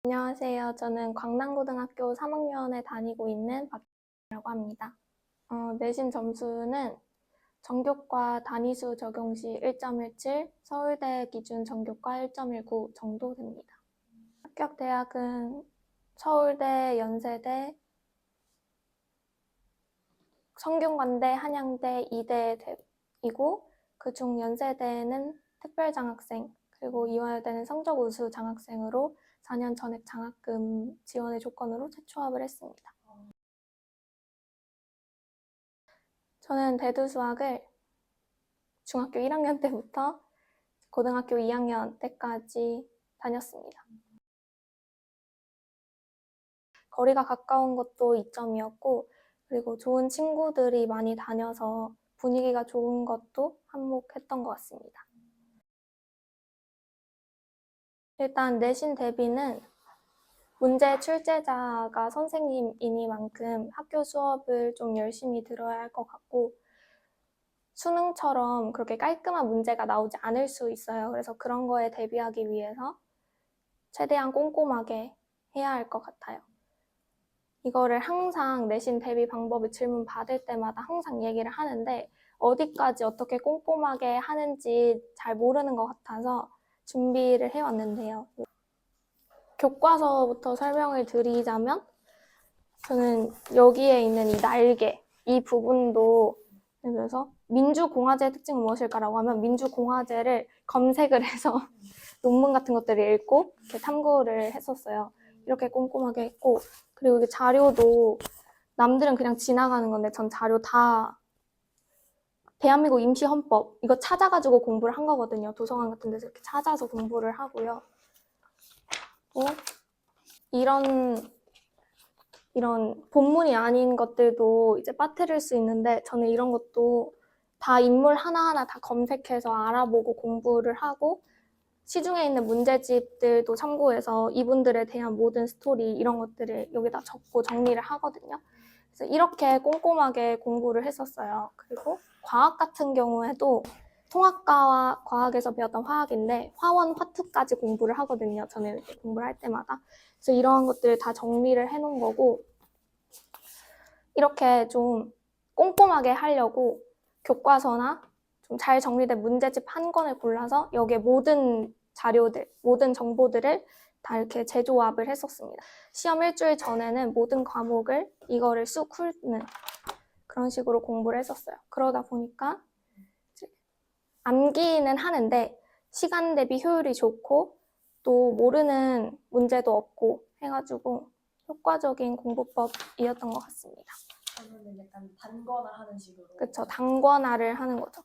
안녕하세요. 저는 광남고등학교 3학년에 다니고 있는 박이라고 합니다. 내신 점수는 전교과 단위수 적용 시 1.17, 서울대 기준 전교과 1.19 정도 됩니다. 합격 대학은 서울대, 연세대, 성균관대, 한양대, 이대이고 그중 연세대는 특별장학생, 그리고 이화여대는 성적 우수 장학생으로 4년 전액 장학금 지원의 조건으로 재취업을 했습니다. 저는 대두수학을 중학교 1학년 때부터 고등학교 2학년 때까지 다녔습니다. 거리가 가까운 것도 이점이었고, 그리고 좋은 친구들이 많이 다녀서 분위기가 좋은 것도 한몫했던 것 같습니다. 일단 내신 대비는 문제 출제자가 선생님이니만큼 학교 수업을 좀 열심히 들어야 할 것 같고, 수능처럼 그렇게 깔끔한 문제가 나오지 않을 수 있어요. 그래서 그런 거에 대비하기 위해서 최대한 꼼꼼하게 해야 할 것 같아요. 이거를 항상 내신 대비 방법을 질문 받을 때마다 항상 얘기를 하는데 어디까지 어떻게 꼼꼼하게 하는지 잘 모르는 것 같아서 준비를 해왔는데요. 교과서부터 설명을 드리자면 저는 여기에 있는 이 날개, 이 부분도 그래서 민주공화제의 특징은 무엇일까라고 하면 민주공화제를 검색을 해서 논문 같은 것들을 읽고 이렇게 탐구를 했었어요. 이렇게 꼼꼼하게 했고, 그리고 이게 자료도 남들은 그냥 지나가는 건데 전 자료 다 대한민국 임시헌법 이거 찾아가지고 공부를 한 거거든요. 도서관 같은 데서 이렇게 찾아서 공부를 하고요. 또 이런 본문이 아닌 것들도 이제 빠뜨릴 수 있는데 저는 이런 것도 다 인물 하나하나 다 검색해서 알아보고 공부를 하고 시중에 있는 문제집들도 참고해서 이분들에 대한 모든 스토리 이런 것들을 여기다 적고 정리를 하거든요. 그래서 이렇게 꼼꼼하게 공부를 했었어요. 그리고 과학 같은 경우에도 통합과와 과학에서 배웠던 화학인데 화원, 화투까지 공부를 하거든요. 저는 이렇게 공부를 할 때마다. 그래서 이러한 것들을 다 정리를 해놓은 거고 이렇게 좀 꼼꼼하게 하려고 교과서나 좀 잘 정리된 문제집 한 권을 골라서 여기에 모든 자료들, 모든 정보들을 다 이렇게 재조합을 했었습니다. 시험 일주일 전에는 모든 과목을 이거를 쑥 훑는 그런 식으로 공부를 했었어요. 그러다 보니까 암기는 하는데 시간 대비 효율이 좋고 또 모르는 문제도 없고 해가지고 효과적인 공부법이었던 것 같습니다. 그러면 약간 단거나 하는 식으로. 그쵸, 단권화를 하는 거죠.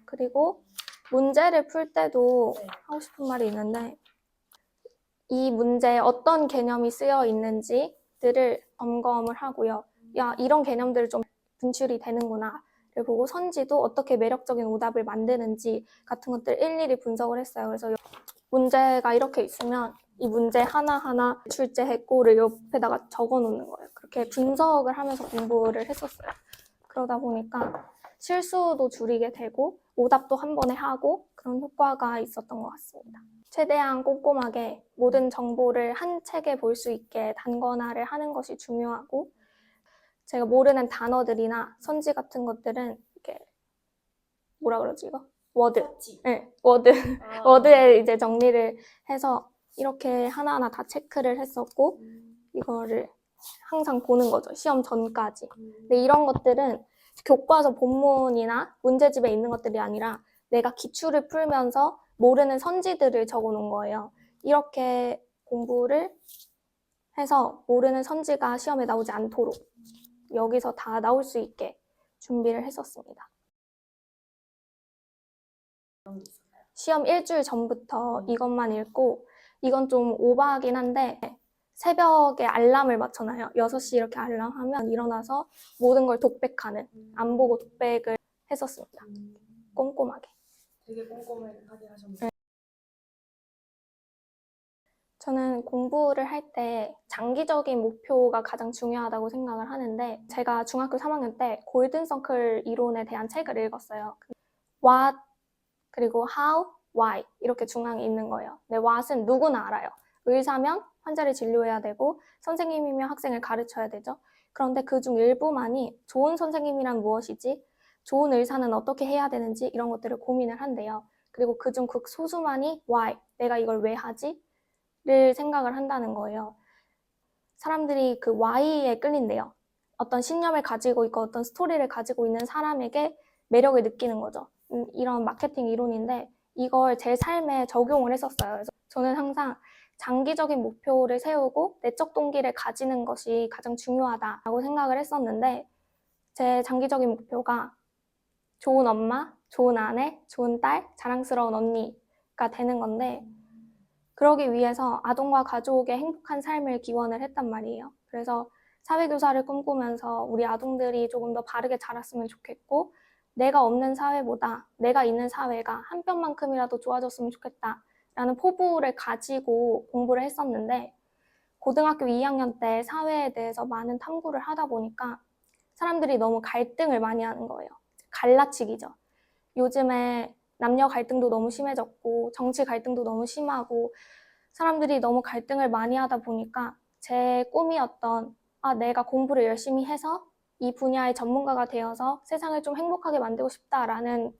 그리고 문제를 풀 때도 네. 하고 싶은 말이 있는데 이 문제에 어떤 개념이 쓰여 있는지들을 점검을 하고요. 야, 이런 개념들을 좀 분출이 되는구나. 를 보고 선지도 어떻게 매력적인 오답을 만드는지 같은 것들 일일이 분석을 했어요. 그래서 문제가 이렇게 있으면 이 문제 하나하나 출제했고를 옆에다가 적어 놓는 거예요. 그렇게 분석을 하면서 공부를 했었어요. 그러다 보니까 실수도 줄이게 되고 오답도 한 번에 하고 그런 효과가 있었던 것 같습니다. 최대한 꼼꼼하게 모든 정보를 한 책에 볼 수 있게 단권화를 하는 것이 중요하고 제가 모르는 단어들이나 선지 같은 것들은 이렇게 뭐라 그러지 이거? 워드. 네, 워드. 워드에 이제 정리를 해서 이렇게 하나하나 다 체크를 했었고 이거를 항상 보는 거죠. 시험 전까지. 근데 이런 것들은 교과서 본문이나 문제집에 있는 것들이 아니라 내가 기출을 풀면서 모르는 선지들을 적어 놓은 거예요. 이렇게 공부를 해서 모르는 선지가 시험에 나오지 않도록 여기서 다 나올 수 있게 준비를 했었습니다. 시험 일주일 전부터 이것만 읽고 이건 좀 오버하긴 한데 새벽에 알람을 맞춰놔요. 6시 이렇게 알람하면 일어나서 모든 걸 독백하는 안 보고 독백을 했었습니다. 꼼꼼하게. 되게 꼼꼼하게 하셨네요. 네. 저는 공부를 할 때 장기적인 목표가 가장 중요하다고 생각을 하는데 제가 중학교 3학년 때 골든서클 이론에 대한 책을 읽었어요. What, 그리고 How, Why 이렇게 중앙에 있는 거예요. 근데 What은 누구나 알아요. 의사면 환자를 진료해야 되고 선생님이면 학생을 가르쳐야 되죠. 그런데 그중 일부만이 좋은 선생님이란 무엇이지? 좋은 의사는 어떻게 해야 되는지 이런 것들을 고민을 한대요. 그리고 그중 극소수만이 why? 내가 이걸 왜 하지? 를 생각을 한다는 거예요. 사람들이 그 why에 끌린대요. 어떤 신념을 가지고 있고 어떤 스토리를 가지고 있는 사람에게 매력을 느끼는 거죠. 이런 마케팅 이론인데 이걸 제 삶에 적용을 했었어요. 그래서 저는 항상 장기적인 목표를 세우고 내적 동기를 가지는 것이 가장 중요하다고 생각을 했었는데 제 장기적인 목표가 좋은 엄마, 좋은 아내, 좋은 딸, 자랑스러운 언니가 되는 건데 그러기 위해서 아동과 가족의 행복한 삶을 기원을 했단 말이에요. 그래서 사회교사를 꿈꾸면서 우리 아동들이 조금 더 바르게 자랐으면 좋겠고 내가 없는 사회보다 내가 있는 사회가 한 뼘만큼이라도 좋아졌으면 좋겠다라는 포부를 가지고 공부를 했었는데 고등학교 2학년 때 사회에 대해서 많은 탐구를 하다 보니까 사람들이 너무 갈등을 많이 하는 거예요. 갈라치기죠. 요즘에 남녀 갈등도 너무 심해졌고 정치 갈등도 너무 심하고 사람들이 너무 갈등을 많이 하다 보니까 제 꿈이었던 내가 공부를 열심히 해서 이 분야의 전문가가 되어서 세상을 좀 행복하게 만들고 싶다라는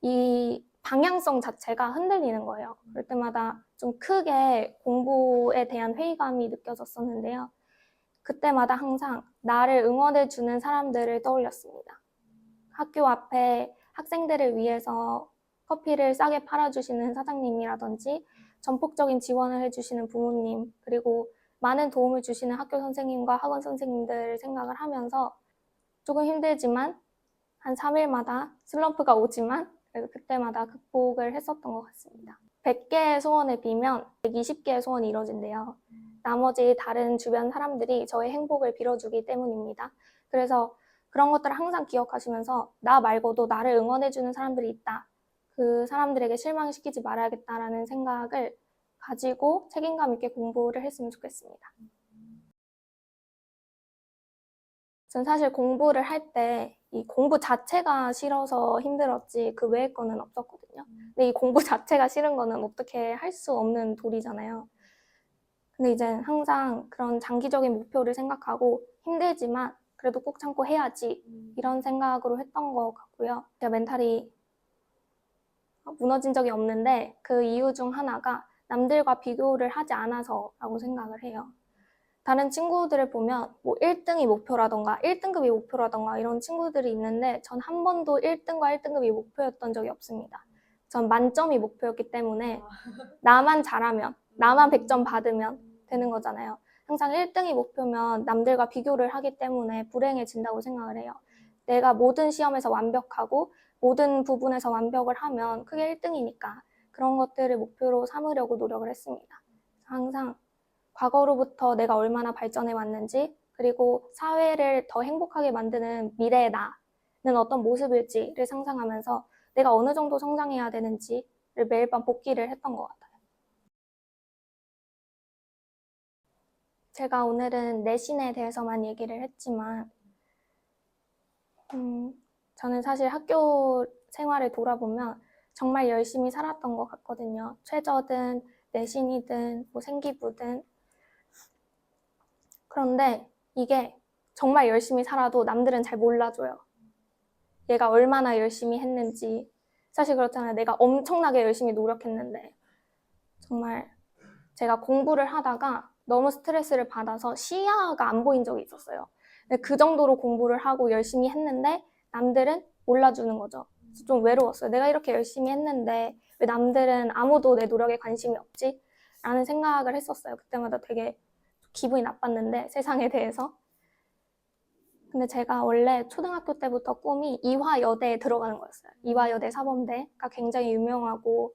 이 방향성 자체가 흔들리는 거예요. 그럴 때마다 좀 크게 공부에 대한 회의감이 느껴졌었는데요. 그때마다 항상 나를 응원해주는 사람들을 떠올렸습니다. 학교 앞에 학생들을 위해서 커피를 싸게 팔아주시는 사장님이라든지 전폭적인 지원을 해주시는 부모님 그리고 많은 도움을 주시는 학교 선생님과 학원 선생님들을 생각을 하면서 조금 힘들지만 한 3일마다 슬럼프가 오지만 그래도 그때마다 극복을 했었던 것 같습니다. 100개의 소원을 빌면 120개의 소원이 이뤄진대요. 나머지 다른 주변 사람들이 저의 행복을 빌어주기 때문입니다. 그래서 그런 것들을 항상 기억하시면서 나 말고도 나를 응원해주는 사람들이 있다. 그 사람들에게 실망시키지 말아야겠다라는 생각을 가지고 책임감 있게 공부를 했으면 좋겠습니다. 전 사실 공부를 할 때 이 공부 자체가 싫어서 힘들었지 그 외의 거는 없었거든요. 근데 이 공부 자체가 싫은 거는 어떻게 할 수 없는 도리잖아요. 근데 이제 항상 그런 장기적인 목표를 생각하고 힘들지만 그래도 꼭 참고 해야지 이런 생각으로 했던 것 같고요. 제가 멘탈이 무너진 적이 없는데 그 이유 중 하나가 남들과 비교를 하지 않아서라고 생각을 해요. 다른 친구들을 보면 뭐 1등이 목표라던가 1등급이 목표라던가 이런 친구들이 있는데 전 한 번도 1등과 1등급이 목표였던 적이 없습니다. 전 만점이 목표였기 때문에 나만 잘하면 나만 100점 받으면 되는 거잖아요. 항상 1등이 목표면 남들과 비교를 하기 때문에 불행해진다고 생각을 해요. 내가 모든 시험에서 완벽하고 모든 부분에서 완벽을 하면 그게 1등이니까 그런 것들을 목표로 삼으려고 노력을 했습니다. 항상 과거로부터 내가 얼마나 발전해 왔는지 그리고 사회를 더 행복하게 만드는 미래의 나는 어떤 모습일지를 상상하면서 내가 어느 정도 성장해야 되는지를 매일 밤 복기를 했던 것 같아요. 제가 오늘은 내신에 대해서만 얘기를 했지만 저는 사실 학교 생활을 돌아보면 정말 열심히 살았던 것 같거든요. 최저든 내신이든 뭐 생기부든 그런데 이게 정말 열심히 살아도 남들은 잘 몰라줘요. 얘가 얼마나 열심히 했는지. 사실 그렇잖아요. 내가 엄청나게 열심히 노력했는데 정말 제가 공부를 하다가 너무 스트레스를 받아서 시야가 안 보인 적이 있었어요. 그 정도로 공부를 하고 열심히 했는데 남들은 몰라주는 거죠. 그래서 좀 외로웠어요. 내가 이렇게 열심히 했는데 왜 남들은 아무도 내 노력에 관심이 없지? 라는 생각을 했었어요. 그때마다 되게 기분이 나빴는데 세상에 대해서. 근데 제가 원래 초등학교 때부터 꿈이 이화여대에 들어가는 거였어요. 이화여대 사범대가 굉장히 유명하고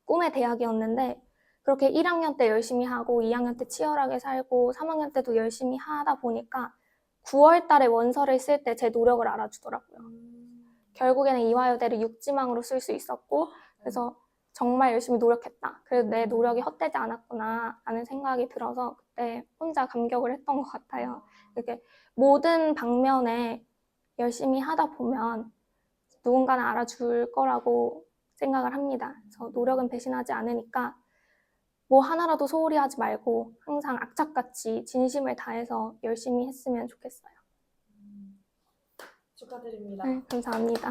꿈의 대학이었는데 그렇게 1학년 때 열심히 하고 2학년 때 치열하게 살고 3학년 때도 열심히 하다 보니까 9월 달에 원서를 쓸 때 제 노력을 알아주더라고요. 결국에는 이화여대를 육지망으로 쓸 수 있었고 그래서 정말 열심히 노력했다. 그래도 내 노력이 헛되지 않았구나 라는 생각이 들어서 그때 혼자 감격을 했던 것 같아요. 이렇게 모든 방면에 열심히 하다 보면 누군가는 알아줄 거라고 생각을 합니다. 그래서 노력은 배신하지 않으니까 뭐 하나라도 소홀히 하지 말고 항상 악착같이 진심을 다해서 열심히 했으면 좋겠어요. 축하드립니다. 네, 감사합니다.